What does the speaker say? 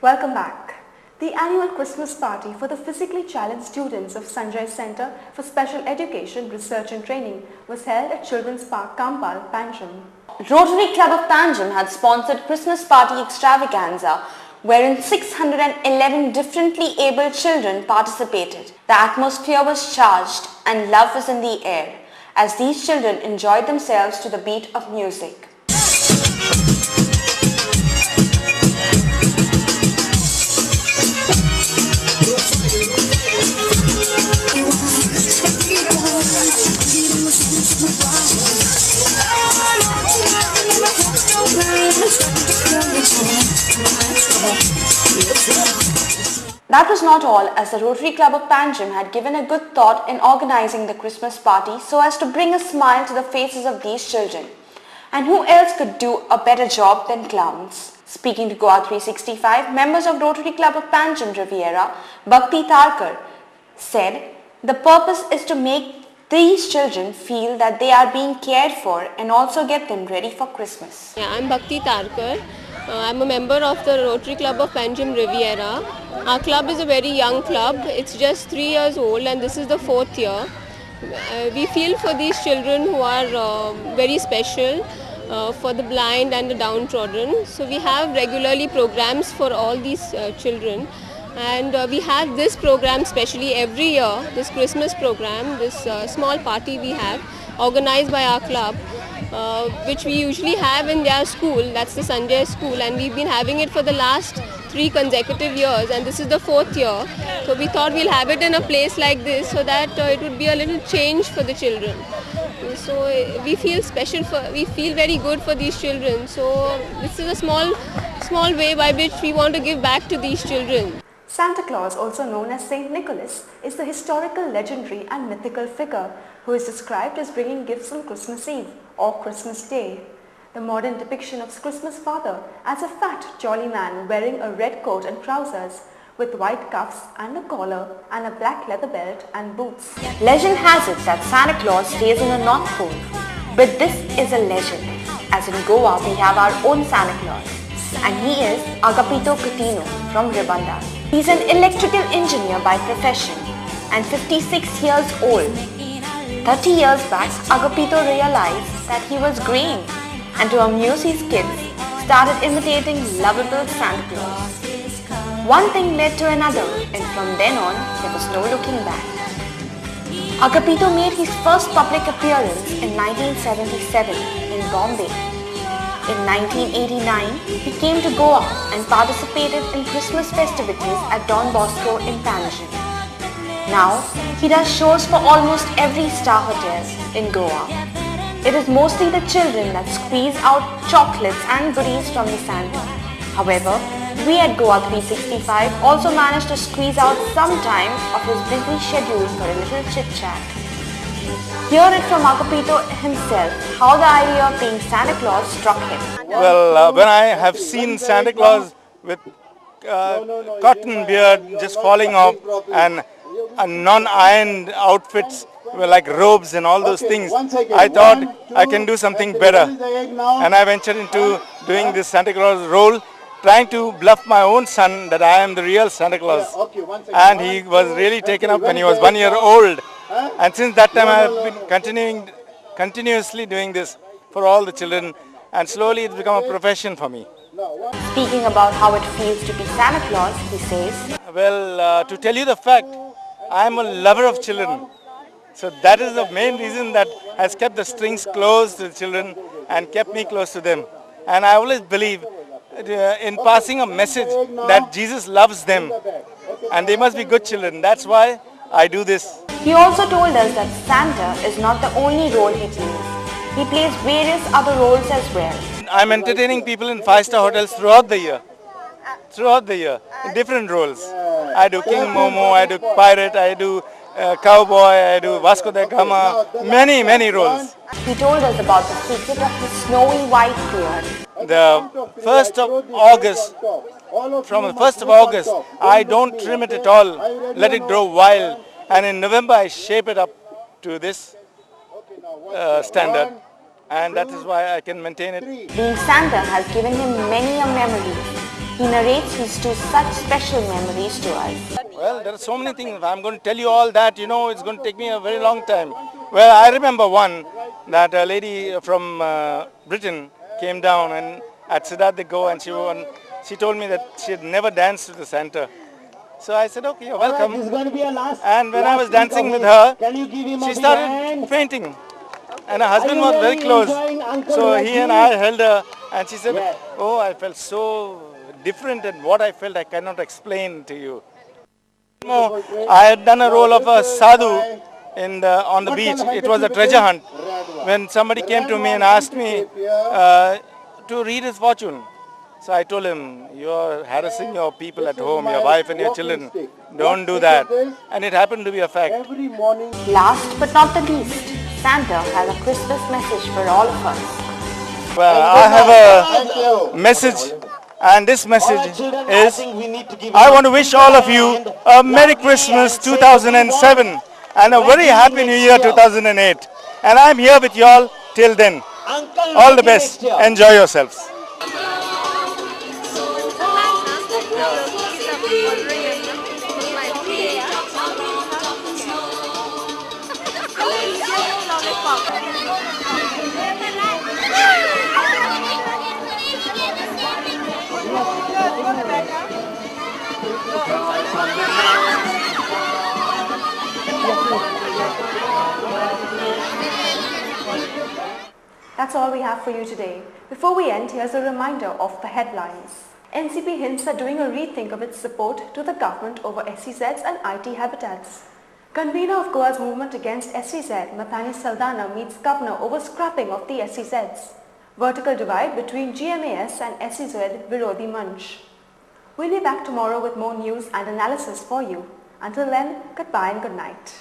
Welcome back. The annual Christmas party for the physically challenged students of Sanjay Center for Special Education, Research and Training was held at Children's Park, Kampal, Panjim. Rotary Club of Panjim had sponsored Christmas party extravaganza wherein 611 differently abled children participated. The atmosphere was charged and love was in the air as these children enjoyed themselves to the beat of music. That was not all, as the Rotary Club of Panjim had given a good thought in organizing the Christmas party so as to bring a smile to the faces of these children. And who else could do a better job than clowns? Speaking to Goa 365, members of Rotary Club of Panjim Riviera, Bhakti Tarkar, said the purpose is to make these children feel that they are being cared for and also get them ready for Christmas. Yeah, I'm Bhakti Tarkar. I'm a member of the Rotary Club of Panjim Riviera. Our club is a very young club. It's just 3 years old and this is the 4th year. We feel for these children who are very special, for the blind and the downtrodden. So we have regularly programs for all these children. And we have this program specially every year, this Christmas program, this small party we have organized by our club, which we usually have in their school, that's the Sanjay school, and we've been having it for the last 3 consecutive years and this is the 4th year. So we thought we'll have it in a place like this so that it would be a little change for the children. So we feel we feel very good for these children. So this is a small way by which we want to give back to these children. Santa Claus, also known as Saint Nicholas, is the historical, legendary and mythical figure who is described as bringing gifts on Christmas Eve or Christmas Day. The modern depiction of Christmas father as a fat, jolly man wearing a red coat and trousers with white cuffs and a collar and a black leather belt and boots. Legend has it that Santa Claus stays in the North Pole, but this is a legend, as in Goa we have our own Santa Claus, and he is Agapito Coutinho from Ribanda. He's an electrical engineer by profession and 56 years old. 30 years back, Agapito realized that he was graying and to amuse his kids, started imitating lovable Santa Claus. One thing led to another and from then on, there was no looking back. Agapito made his first public appearance in 1977 in Bombay. In 1989, he came to Goa and participated in Christmas festivities at Don Bosco in Panjim. Now, he does shows for almost every star hotel in Goa. It is mostly the children that squeeze out chocolates and goodies from the Santa. However, we at Goa 365 also managed to squeeze out some time of his busy schedule for a little chit-chat. Hear it from Agapito himself, how the idea of being Santa Claus struck him. Well, when I have seen Santa Claus with cotton beard just falling off and non-ironed outfits like robes and all those things, I thought I can do something better. And I ventured into doing this Santa Claus role, trying to bluff my own son that I am the real Santa Claus. And he was really taken up when he was 1 year old. And since that time I have been continuously doing this for all the children, and slowly it's become a profession for me. Speaking about how it feels to be Santa Claus, he says, well, to tell you the fact, I am a lover of children. So that is the main reason that has kept the strings close to the children and kept me close to them. And I always believe in passing a message that Jesus loves them and they must be good children. That's why I do this. He also told us that Santa is not the only role he plays. He plays various other roles as well. I'm entertaining people in 5-star hotels throughout the year, in different roles. I do King Momo, I do Pirate, I do Cowboy, I do Vasco da Gama, many roles. He told us about the secret of his snowy white beard. The 1st of August, from the 1st of August, I don't trim it at all, let it grow wild. And in November, I shape it up to this standard. And that is why I can maintain it. Being Santa has given him many a memory. he narrates his two such special memories to us. Well, there are so many things. If I'm going to tell you all that, it's going to take me a very long time. Well, I remember one, that a lady from Britain came down and at Siddharth Go, and she told me that she had never danced with the Santa. So I said, okay, you're welcome. This is going to be a last. And when I was dancing with her, she she started fainting. And her husband was very close. So he and I held her, and she said, oh, I felt so different, and what I felt I cannot explain to you. I had done a role of a sadhu on the beach. It was a treasure hunt. When somebody came to me and asked me to read his fortune. So I told him, you're harassing your people at home, your wife and your children. Don't do that. And it happened to be a fact. Last but not the least, Santa has a Christmas message for all of us. Well, I have a message, and this message is, I want to wish all of you a Merry Christmas 2007 and a very Happy New Year 2008. And I'm here with you all till then. All the best. Enjoy yourselves. That's all we have for you today. Before we end, here's a reminder of the headlines. NCP hints at doing a rethink of its support to the government over SEZs and IT habitats. Convener of Goa's movement against SEZ, Mathani Saldana, meets governor over scrapping of the SEZs. Vertical divide between GMAS and SEZ Virodhi Manch. We'll be back tomorrow with more news and analysis for you. Until then, goodbye and good night.